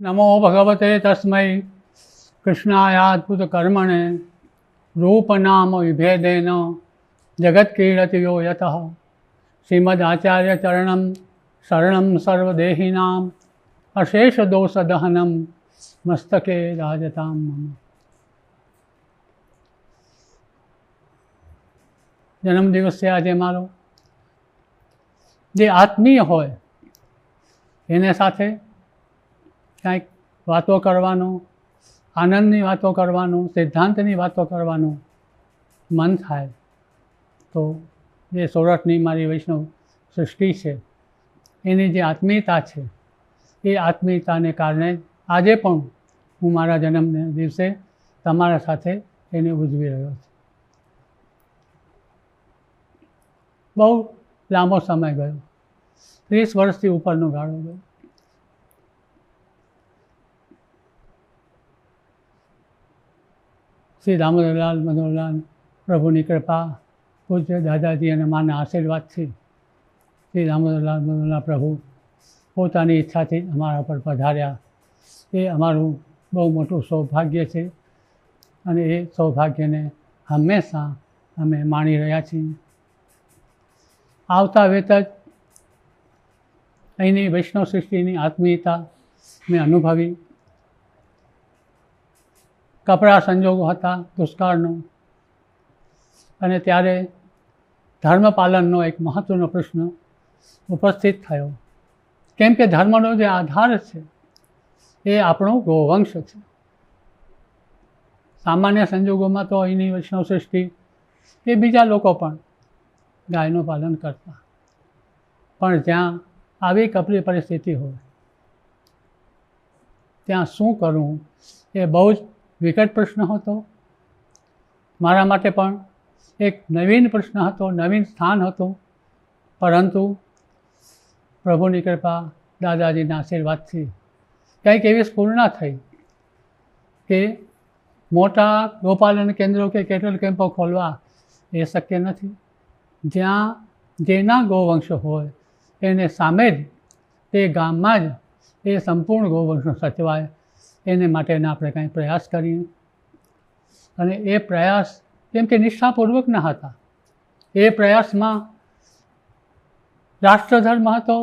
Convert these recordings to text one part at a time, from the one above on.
नमो भगवते तस्मै कृष्णायाद्भुत कर्मणे रूपनाम विभेदेन जगत्क्रीडति यो यतः श्रीमदाचार्य चरणं शरणं सर्वदेहिनां अशेष दोष दहनं मस्तके राजतां मम। जन्मदिवस છે આજે મારો। જે આત્મીય હોય એને સાથે કંઈક વાતો કરવાનો, આનંદની વાતો કરવાનો, સિદ્ધાંતની વાતો કરવાનું મન થાય તો જે સોરઠની મારી વૈષ્ણવ સૃષ્ટિ છે એની જે આત્મીયતા છે એ આત્મીયતાને કારણે આજે પણ હું મારા જન્મના દિવસે તમારા સાથે એને ઉજવી રહ્યો છું। બહુ લાંબો સમય ગયો, 30 વર્ષથી ઉપરનો ગાળો ગયો। શ્રી દામોદરલાલ મનોહરલાલ પ્રભુની કૃપા, પૂજ્ય દાદાજી અને માના આશીર્વાદથી શ્રી દામોદરલાલ મનોહરલાલ પ્રભુ પોતાની ઈચ્છાથી અમારા પર પધાર્યા। એ અમારું બહુ મોટું સૌભાગ્ય છે અને એ સૌભાગ્યને હંમેશા અમે માણી રહ્યા છીએ। આવતા વેત જ અહીંની વૈષ્ણવ સૃષ્ટિની આત્મીયતા મેં અનુભવી। કપરા સંજોગો હતા દુષ્કાળનો અને ત્યારે ધર્મ પાલનનો એક મહત્ત્વનો પ્રશ્ન ઉપસ્થિત થયો, કેમ કે ધર્મનો જે આધાર છે એ આપણો ગોવંશ છે। સામાન્ય સંજોગોમાં તો અહીંની વૈષ્ણવ સૃષ્ટિ એ બીજા લોકો પણ ગાયનું પાલન કરતા, પણ જ્યાં આવી કપરી પરિસ્થિતિ હોય ત્યાં શું કરવું એ બહુ જ વિકટ પ્રશ્ન હતો। મારા માટે પણ એક નવીન પ્રશ્ન હતો, નવીન સ્થાન હતું, પરંતુ પ્રભુની કૃપા, દાદાજીના આશીર્વાદથી કંઈક એવી સ્ફૂર્ણા થઈ કે મોટા ગોપાલન કેન્દ્રો કે કેટલ કેમ્પો ખોલવા એ શક્ય નથી। જ્યાં જેના ગોવંશ હોય એને સામે જ તે ગામમાં જ એ સંપૂર્ણ ગોવંશ સચવાય એને માટેના આપણે કંઈ પ્રયાસ કરીએ। અને એ પ્રયાસ કેમ કે નિષ્ઠાપૂર્વકના હતા, એ પ્રયાસમાં રાષ્ટ્રધર્મ હતો,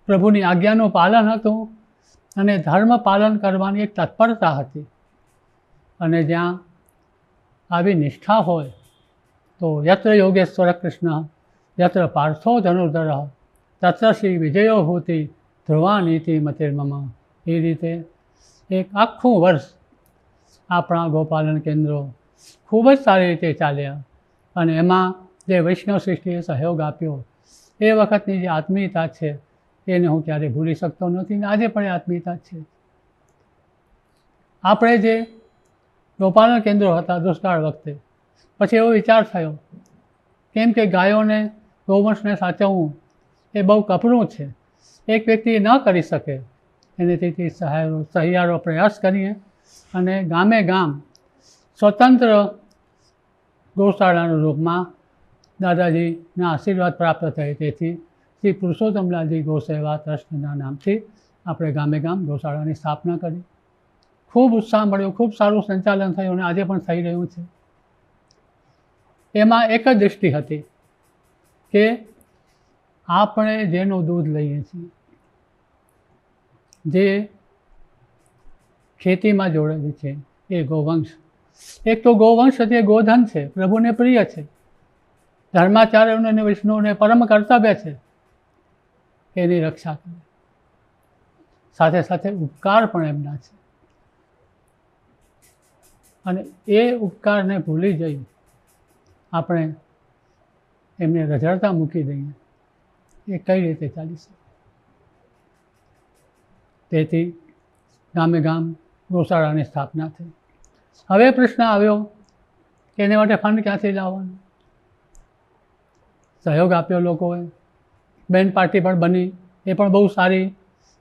પ્રભુની આજ્ઞાનું પાલન હતું અને ધર્મ પાલન કરવાની એક તત્પરતા હતી। અને જ્યાં આવી નિષ્ઠા હોય તો યત્ર યોગેશ્વર કૃષ્ણ યત્ર પાર્થો ધનુર્ધર તત્ર શ્રી વિજયો ભૂતિ ધ્રુવા નીતિ મતિર્મમ। એ રીતે એક આખું વર્ષ આપણા ગોપાલન કેન્દ્રો ખૂબ જ સારી રીતે ચાલ્યા અને એમાં જે વૈષ્ણવ સૃષ્ટિએ સહયોગ આપ્યો એ વખતની જે આત્મીયતા છે એને હું ક્યારેય ભૂલી શકતો નથી ને આજે પણ એ આત્મીયતા છે। આપણે જે ગોપાલન કેન્દ્રો હતા દુષ્કાળ વખતે, પછી એવો વિચાર થયો કેમ કે ગાયોને ગૌવંશને સાચવવું એ બહુ કપરું છે, એક વ્યક્તિ ન કરી શકે, એને તેથી સહિયારો પ્રયાસ કરીએ અને ગામે ગામ સ્વતંત્ર ગૌશાળાના રૂપમાં દાદાજીના આશીર્વાદ પ્રાપ્ત થાય તેથી શ્રી પુરુષોત્તમલાલજી ગૌસેવા ટ્રસ્ટના નામથી આપણે ગામે ગામ ગૌશાળાની સ્થાપના કરી। ખૂબ ઉત્સાહ મળ્યો, ખૂબ સારું સંચાલન થયું અને આજે પણ થઈ રહ્યું છે। એમાં એક જ દૃષ્ટિ હતી કે આપણે જેનું દૂધ લઈએ છીએ, જે ખેતીમાં જોડેલી છે એ ગૌવંશ, એક તો ગૌવંશ છે, ગોધન છે, પ્રભુને પ્રિય છે, ધર્માચાર્યોને અને વિષ્ણુને પરમ કર્તવ્ય છે એની રક્ષા કરે, સાથે સાથે ઉપકાર પણ એમના છે અને એ ઉપકારને ભૂલી જઈ આપણે એમને રઝળતા મૂકી દઈએ એ કઈ રીતે ચાલી શકે। તેથી ગામે ગામ ગૌશાળાની સ્થાપના થઈ। હવે પ્રશ્ન આવ્યો કે એને માટે ફંડ ક્યાંથી લાવવાનો? સહયોગ આપ્યો લોકોએ, બેન પાર્ટી પણ બની, એ પણ બહુ સારી।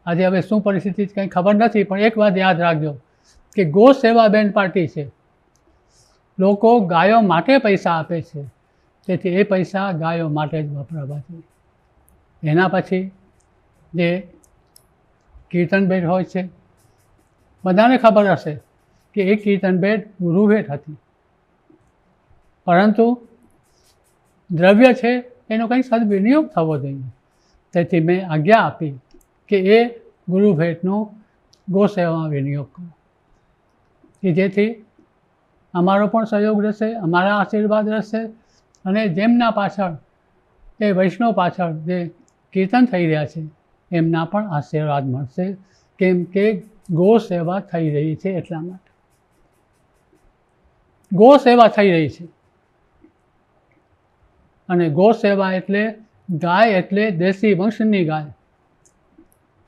આજે હવે શું પરિસ્થિતિ કંઈ ખબર નથી, પણ એક વાત યાદ રાખજો કે ગૌ સેવા બેન પાર્ટી છે, લોકો ગાયો માટે પૈસા આપે છે, તેથી એ પૈસા ગાયો માટે જ વપરાવા જોઈએ। એના પછી જે કીર્તન ભેટ હોય છે. બધાને ખબર હશે કે એ કીર્તન ભેટ ગુરુ ભેટ હતી, પરંતુ દ્રવ્ય છે એનો કંઈ સદવિનિયોગ થવો જોઈએ. તેથી મેં આજ્ઞા આપી કે એ ગુરુ ભેટનો ગૌ સેવામાં વિનિયોગ કરો, કે જેથી અમારો પણ સહયોગ રહેશે, અમારા આશીર્વાદ રહેશે, અને જેમના પાછળ એ વૈષ્ણવ પાછળ જે કીર્તન થઈ રહ્યા છે એમના પણ આશીર્વાદ મળશે, કેમ કે ગૌ સેવા થઈ રહી છે. એટલા માટે ગૌ સેવા થઈ રહી છે. અને ગૌ સેવા એટલે ગાય એટલે દેશી વંશની ગાય.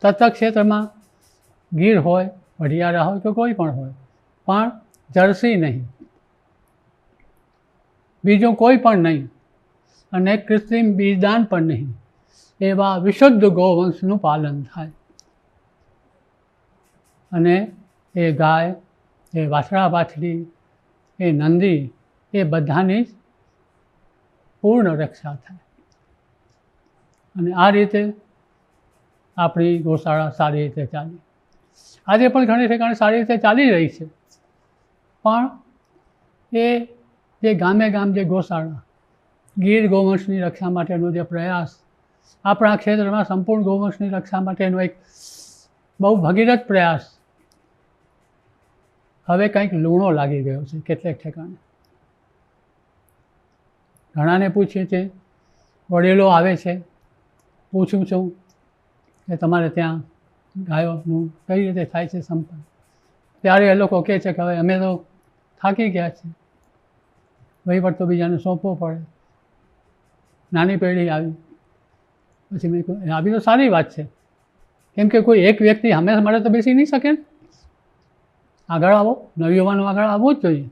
તત્વ ક્ષેત્રમાં ગીર હોય, વઢિયારા હોય કે કોઈ પણ હોય, પણ જર્સી નહીં, બીજું કોઈ પણ નહીં, અને કૃત્રિમ બીજદાન પણ નહીં, એવા વિશુદ્ધ ગૌવંશનું પાલન થાય. અને એ ગાય, એ વાછડા વાછડી, એ નંદી, એ બધાની જ પૂર્ણ રક્ષા થાય. અને આ રીતે આપણી ગૌશાળા સારી રીતે ચાલી. આજે પણ ઘણી ઠેકાણે સારી રીતે ચાલી રહી છે. પણ એ જે ગામે ગામ જે ગૌશાળા, ગીર ગૌવંશની રક્ષા માટેનો જે પ્રયાસ, આપણા ક્ષેત્રમાં સંપૂર્ણ ગૌવંશની રક્ષા માટેનો એક બહુ ભગીરથ પ્રયાસ હવે કંઈક લૂણો લાગી ગયો છે કેટલેક ઠેકાણે. ઘણાને પૂછીએ છીએ, વડીલો આવે છે, પૂછું છું કે તમારે ત્યાં ગાયોનું કઈ રીતે થાય છે સંપાદન, ત્યારે એ લોકો કહે છે કે હવે અમે તો થાકી ગયા છે, વહીવટ તો બીજાને સોંપવો પડે, નાની પેઢી આવી. પછી મેં કહ્યું આવી તો સારી વાત છે, કેમ કે કોઈ એક વ્યક્તિ હંમેશા માટે તો બેસી નહીં શકે ને. આગળ આવો, નવયુવાનો આગળ આવવું જ જોઈએ.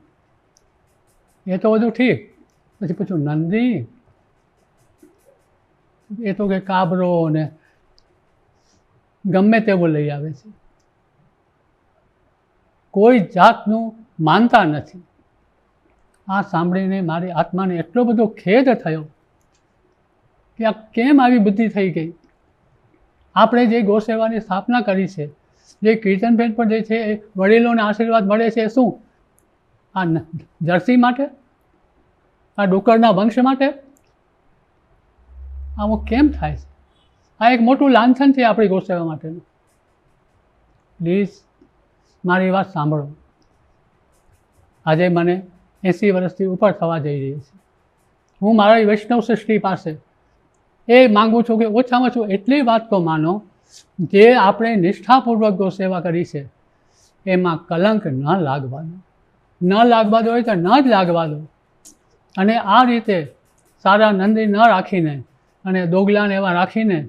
એ તો બધું ઠીક. પછી પૂછું નંદી, એ તો કે કાબરો ને ગમે તેવું લઈ આવે છે, કોઈ જાતનું માનતા નથી. આ સાંભળીને મારી આત્માને એટલો બધો ખેદ થયો કે આ કેમ આવી બુદ્ધિ થઈ ગઈ. આપણે જે ગૌસેવાની સ્થાપના કરી છે, જે કીર્તન ભેટ પર જે છે એ વડીલોને આશીર્વાદ મળે છે, શું આ જર્સી માટે, આ ડુક્કરના વંશ માટે? આવું કેમ થાય છે? આ એક મોટું લાંછન છે આપણી ગૌસેવા માટેનું. પ્લીઝ મારી વાત સાંભળો. આજે મને 80 વર્ષથી ઉપર થવા જઈ રહી છે. હું મારી વૈષ્ણવ સૃષ્ટિ પાસે એ માગું છું કે ઓછામાં ઓછું એટલી વાત તો માનો, જે આપણે નિષ્ઠાપૂર્વક ગૌસેવા કરી છે એમાં કલંક ન લાગવા દો. ન લાગવા દો હોય તો ન જ લાગવા દો. અને આ રીતે સારા નંદી ન રાખીને અને દોગલાને એવા રાખીને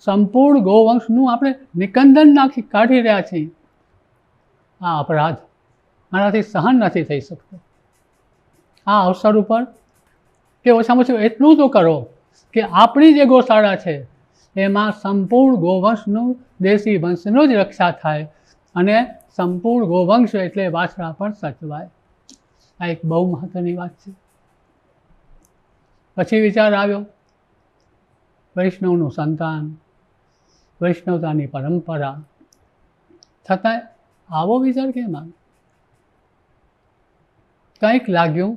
સંપૂર્ણ ગૌવંશનું આપણે નિકંદન કાઢી રહ્યા છીએ. આ અપરાધ મારાથી સહન નથી થઈ શકતો. આ અવસર ઉપર કે ઓછામાં ઓછું એટલું તો કરો કે આપણી જે ગૌશાળા છે એમાં સંપૂર્ણ ગૌવંશનું, દેશી વંશનું જ રક્ષા થાય, અને સંપૂર્ણ ગૌવંશ એટલે વાછડા પણ સચવાય. આ એક બહુ મહત્ત્વની વાત છે. પછી વિચાર આવ્યો, વૈષ્ણવનું સંતાન, વૈષ્ણવતાની પરંપરા, છતાં આવો વિચાર કેમ આવ્યો? કંઈક લાગ્યું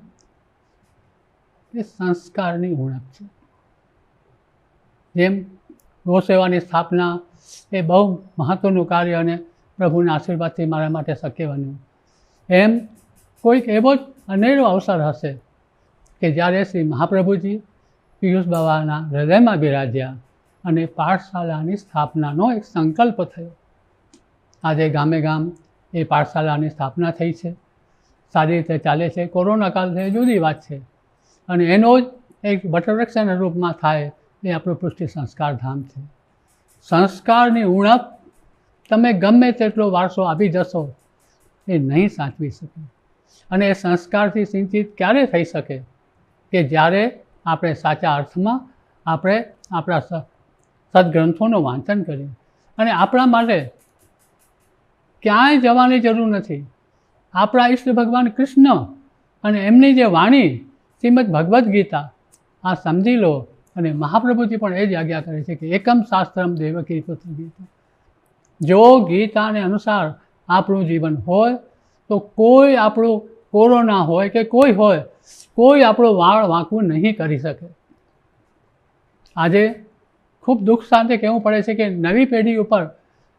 કે સંસ્કારની ઉણપ છે. જેમ ગૌસેવાની સ્થાપના એ બહુ મહત્ત્વનું કાર્ય અને પ્રભુના આશીર્વાદથી મારા માટે શક્ય બન્યું, એમ કોઈક એવો જ અનેરો અવસર હશે કે જ્યારે શ્રી મહાપ્રભુજી પિયુષ બાવાના હૃદયમાં બિરાજ્યા અને પાઠશાલાની સ્થાપનાનો એક સંકલ્પ થયો. આજે ગામે ગામ એ પાઠશાલાની સ્થાપના થઈ છે, સારી રીતે ચાલે છે. કોરોના કાળ છે, જુદી વાત છે, અને એનો જ એક વટવૃક્ષના રૂપમાં થાય એ આપણું પૃષ્ટિ સંસ્કાર ધામ છે. સંસ્કારની ઉણપ તમે ગમે તેટલો વારસો આપી જશો એ નહીં સાચવી શકે. અને એ સંસ્કારથી સિંચિત ક્યારે થઈ શકે કે જ્યારે આપણે સાચા અર્થમાં આપણે આપણા સદગ્રંથોનું વાંચન કરીએ. અને આપણા માટે ક્યાંય જવાની જરૂર નથી. આપણા ઈષ્ટ ભગવાન કૃષ્ણ અને એમની જે વાણી શ્રીમદ ભગવદ્ ગીતા, આ સમજી લો. અને મહાપ્રભુજી પણ એ જ આજ્ઞા કરે છે કે એકમ શાસ્ત્રમ દેવકી પુત્ર ગીતા. જો ગીતાને અનુસાર આપણું જીવન હોય તો કોઈ આપણું કોરોના હોય કે કોઈ હોય, કોઈ આપણું વાળ વાંકવું નહીં કરી શકે. આજે ખૂબ દુઃખ સાથે કહેવું પડે છે કે નવી પેઢી ઉપર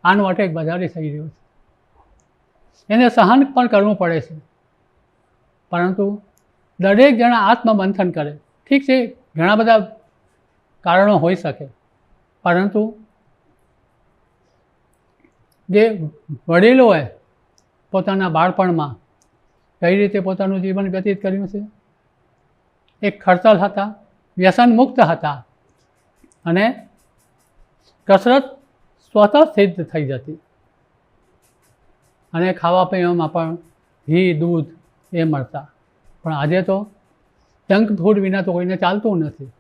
આનો અટેક વધારે થઈ રહ્યો છે. એને સહન પણ કરવું પડે છે, પરંતુ દરેક જણા આત્મમંથન કરે. ઠીક છે, ઘણા બધા કારણો હોઈ શકે, પરંતુ જે વડીલોએ પોતાના બાળપણમાં કઈ રીતે પોતાનું જીવન વ્યતીત કર્યું છે, એક ખડતલ હતા, વ્યસન મુક્ત હતા અને કસરત સ્વતઃ સિદ્ધ થઈ જતી અને ખાવા પીવામાં પણ ઘી દૂધ એ મળતા. પણ આજે તો જંક ફૂડ વિના તો કોઈને ચાલતું નથી.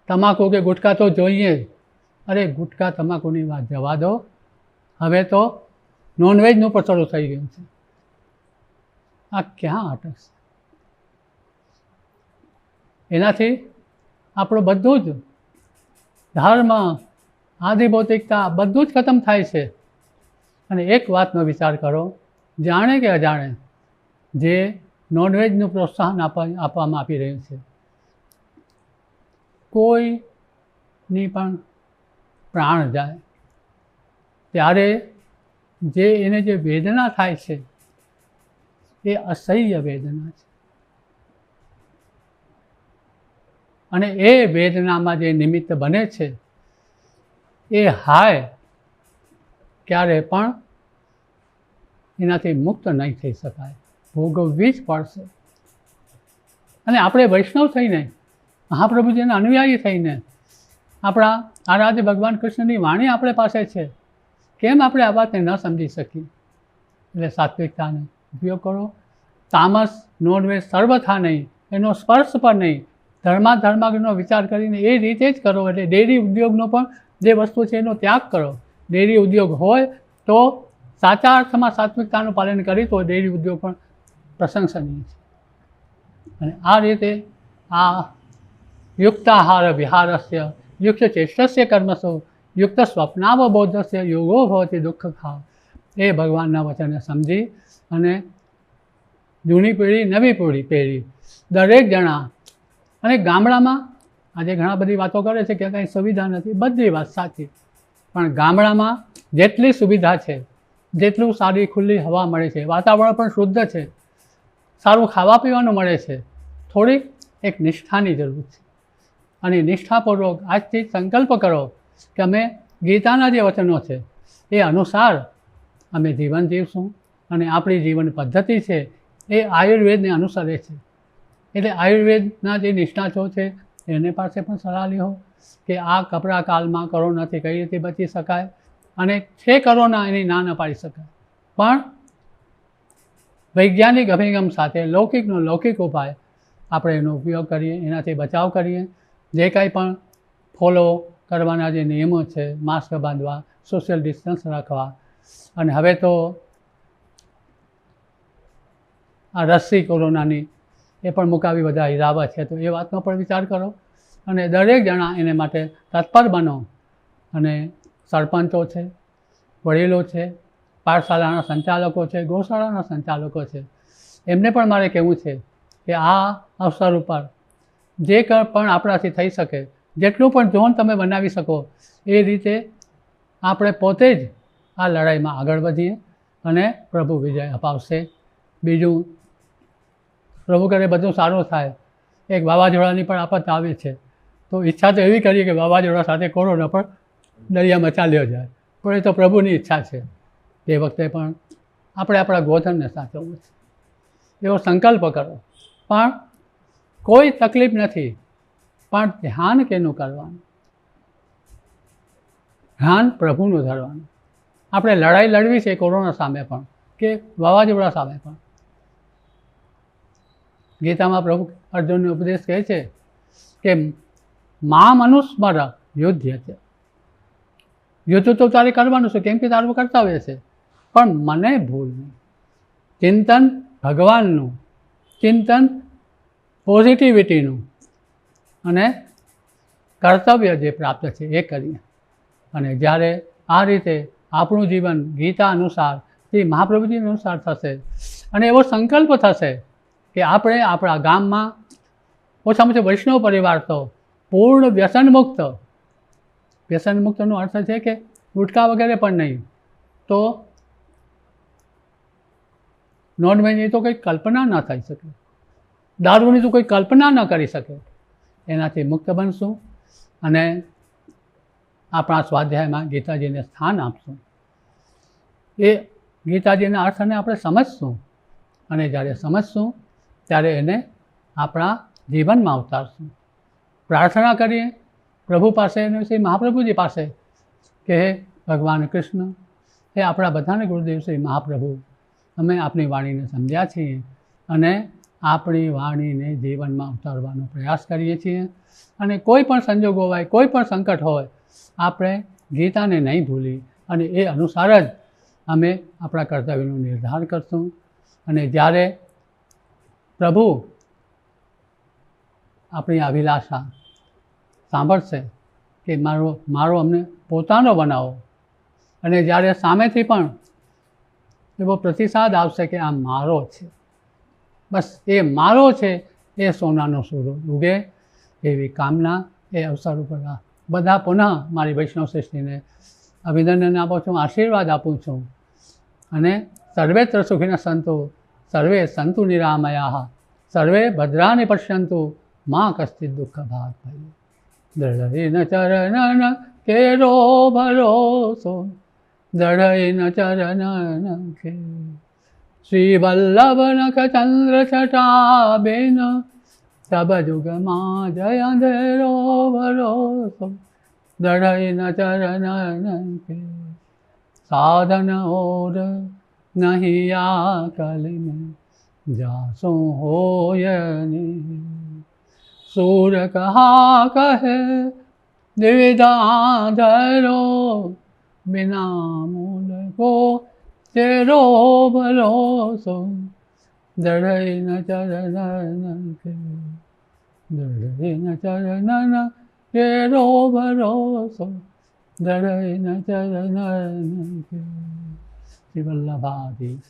તમાકુ કે ગુટકા તો જોઈએ જ. અરે ગુટકા તમાકુની વાત જવા દો, હવે તો નોનવેજનું પણ શરૂ થઈ ગયું છે. આ ક્યાં અટકશે? એનાથી આપણું બધું જ ધર્મ, આધિભૌતિકતા બધું જ ખતમ થાય છે. અને એક વાતનો વિચાર કરો, જાણે કે અજાણે જે નોનવેજનું પ્રોત્સાહન આપવામાં આપી રહ્યું છે, કોઈની પણ પ્રાણ જાય ત્યારે જે એને જે વેદના થાય છે એ અસહ્ય વેદના છે. અને એ વેદનામાં જે નિમિત્ત બને છે એ હાય ક્યારે પણ એનાથી મુક્ત નહીં થઈ શકાય, ભોગવવી જ પડશે. અને આપણે વૈષ્ણવ થઈને, મહાપ્રભુજીના અનુયાયી થઈને, આપણા આરાધ્ય ભગવાન કૃષ્ણની વાણી આપણે પાસે છે, કેમ આપણે આ વાતને ન સમજી શકીએ? એટલે સાત્વિકતાનો ઉપયોગ કરો. તામસ, નોનવેજ સર્વથા નહીં, એનો સ્પર્શ પણ નહીં. ધર્માગ્રહનો વિચાર કરીને એ રીતે જ કરો. એટલે ડેરી ઉદ્યોગનો પણ જે વસ્તુ છે એનો ત્યાગ કરો. ડેરી ઉદ્યોગ હોય તો સાચા અર્થમાં સાત્વિકતાનું પાલન કરી તો ડેરી ઉદ્યોગ પણ પ્રશંસનીય છે. અને આ રીતે આ યુક્તાહાર વિહારસ્ય યુક્ત ચેષ્ટસ્ય કર્મસો યુક્ત સ્વપ્નાવબોધસ્ય યોગો ભવતી દુઃખખાવ, એ ભગવાનના વચનને સમજી અને જૂની પેઢી, નવી પેઢી દરેક જણા, અને ગામડામાં આજે ઘણા બધી વાતો કરે છે કે કંઈ સુવિધા નથી, બધી વાત સાચી, પણ ગામડામાં જેટલી સુવિધા છે, જેટલું સારી ખુલ્લી હવા મળે છે, વાતાવરણ પણ શુદ્ધ છે, સારું ખાવા પીવાનું મળે છે, થોડીક એક નિષ્ઠાની જરૂર છે. અને નિષ્ઠાપૂર્વક આજથી સંકલ્પ કરો કે અમે ગીતાના જે વચનો છે એ અનુસાર અમે જીવન જીવશું. અને આપણી જીવન પદ્ધતિ છે એ આયુર્વેદને અનુસરે છે. એટલે આયુર્વેદના જે નિષ્ણાતો છે એને પાસે પણ સલાહ લ્યો કે આ કપરા કાળમાં કોરોનાથી કઈ રીતે બચી શકાય. અને છે કોરોના એની ના ન પાડી શકાય, પણ વૈજ્ઞાનિક અભિગમ સાથે લૌકિકનો લૌકિક ઉપાય આપણે એનો ઉપયોગ કરીએ, એનાથી બચાવ કરીએ. જે કાંઈ પણ ફોલો કરવાના જે નિયમો છે, માસ્ક બાંધવા, સોશિયલ ડિસ્ટન્સ રાખવા, અને હવે તો આ રસી કોરોનાની એ પણ મુકાવી બધા ઈરાવા છે, તો એ વાતનો પણ વિચાર કરો. અને દરેક જણા એને માટે તત્પર બનો. અને સરપંચો છે, વડીલો છે, પાઠશાળાના સંચાલકો છે, ગૌશાળાના સંચાલકો છે, એમને પણ મારે કહેવું છે કે આ અવસર ઉપર જે પણ આપણાથી થઈ શકે, જેટલું પણ ઝોન તમે બનાવી શકો એ રીતે આપણે પોતે જ આ લડાઈમાં આગળ વધીએ અને પ્રભુ વિજય અપાવશે. બીજું, પ્રભુ કરે બધું સારું થાય. એક વાવાઝોડાની પણ આફત આવે છે, તો ઈચ્છા તો એવી કરીએ કે વાવાઝોડા સાથે કોરોના પણ દરિયામાં ચાલ્યો જાય, પણ એ તો પ્રભુની ઈચ્છા છે. તે વખતે પણ આપણે આપણા ગોધનને સાચવવું છે, એવો સંકલ્પ કરો. પણ કોઈ તકલીફ નથી, પણ ધ્યાન કેનું કરવાનું? ધ્યાન પ્રભુનું ધરવાનું. આપણે લડાઈ લડવી છે કોરોના સામે પણ કે વાવાઝોડા સામે પણ. ગીતામાં પ્રભુ અર્જુનને ઉપદેશ કહે છે કે મામ અનુસ્મર યુધ્ય છે. યુદ્ધ તો તારે કરવાનું છે, કેમ કે તારું કર્તવ્ય છે, પણ મને ભૂલ નહીં. ચિંતન ભગવાનનું, ચિંતન પોઝિટિવિટીનું, અને કર્તવ્ય જે પ્રાપ્ત છે એ કરીએ. અને જ્યારે આ રીતે આપણું જીવન ગીતા અનુસાર શ્રી મહાપ્રભુજી અનુસાર થશે. અને એવો સંકલ્પ થશે કે આપણે આપણા ગામમાં ઓછામાં ઓછો વૈષ્ણવ પરિવાર તો પૂર્ણ વ્યસનમુક્ત. વ્યસનમુક્તનો અર્થ છે કે ગુટકા વગેરે પણ નહીં, તો નોનવેજની તો કંઈ કલ્પના ન થઈ શકે, દારૂની તો કોઈ કલ્પના ન કરી શકે. એનાથી મુક્ત બનશું અને આપણા સ્વાધ્યાયમાં ગીતાજીને સ્થાન આપશું. એ ગીતાજીના અર્થને આપણે સમજશું અને જ્યારે સમજશું ત્યારે એને આપણા જીવનમાં ઉતારશું. પ્રાર્થના કરીએ પ્રભુ પાસે અને શ્રી મહાપ્રભુજી પાસે કે હે ભગવાન કૃષ્ણ, એ આપણા બધાને ગુરુદેવ શ્રી મહાપ્રભુ, અમે આપની વાણીને સમજ્યા છીએ અને આપણી વાણીને જીવનમાં ઉતારવાનો પ્રયાસ કરીએ છીએ. અને કોઈ પણ સંજોગો હોય, કોઈ પણ સંકટ હોય, આપણે ગીતાને નહીં ભૂલી અને એ અનુસાર જ અમે આપણા કર્તવ્યનો નિર્ધાર કરશું. અને જ્યારે પ્રભુ આપણી અભિલાષા સાંભળશે કે મારો અમને પોતાનો બનાવો, અને જ્યારે સામેથી પણ એવો પ્રતિસાદ આવશે કે આ મારો છે, બસ એ મારો છે, એ સોનાનો સૂરો ઉગે એવી કામના એ અવસર ઉપર બધા પુનઃ મારી વૈષ્ણવ શ્રેષ્ઠીને અભિનંદન આપું છું, આશીર્વાદ આપું છું. અને સર્વેત્ર સુખિનઃ સંતુ સર્વે સંતુ નિરામયાઃ સર્વે ભદ્રાણિ પશ્યન્તુ મા કશ્ચિદ દુઃખ ભાગ ભય. દૃઢેન ચરણન કેરો ભરોસો દૃઢેન ચરણન કે શ્રી વલ્લભ નખ ચંદ્ર છટાબેન તબ જુગમાં જય અંધેરો ભરોસો દૃઢેન ચરણન કે સાધન ઓર નહીં આ કલી મેં જાસું હોય નહીં. सूर कहा कहे द्विविधा धरो बिना मूल को तेरो भरोसो दृढ़ न चरणन के दृढ़ न चरणन तेरो भरोसो दृढ़ न चरणन के. श्री वल्लभाधीश.